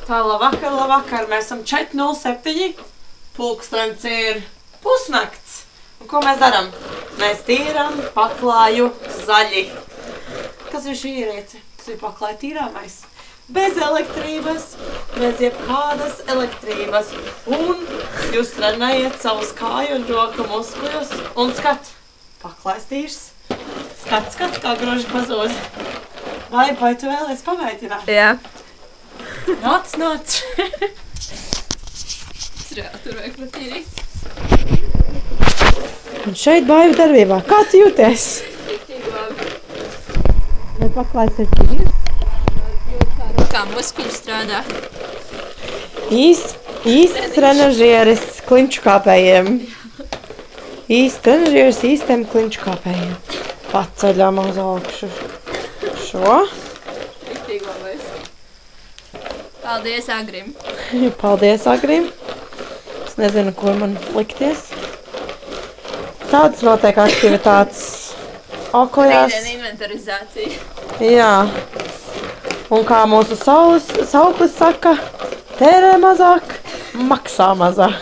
Tā, labvakar, mēs esam 4:07, pulkstens ir pusnakts. Un ko mēs darām? Mēs tīram paklāju zaļi. Kas ir šī ierīce? Tas ir paklāja tīrāmais. Bez elektrības, bez jebkādas elektrības. Un jūs trenējat savus kāju un roku muskuļus. Un skat, paklājs tīrs. Skat, kā groži pazūd. Vai tu vēlies pamēģināt? Jā. Nāc. Tur vajag patīrīt. Un šeit baivu darbībā. Kā tu jūties? Tik labi. Vai paklājs ir tīrs? Kā muskuļi strādā. Īsts trenažieris klinču kāpējiem. Īsts trenažieris īstiem klinču kāpējiem. Paceļam uz augšu. Šo. Tik labais. Paldies Agrim. Paldies Agrim. Es nezinu, kur man likties. Tādas notiek aktivitātes okojās. Rītdien inventarizācija. Jā. Un kā mūsu sauklis saka, tērē mazāk, maksā mazāk.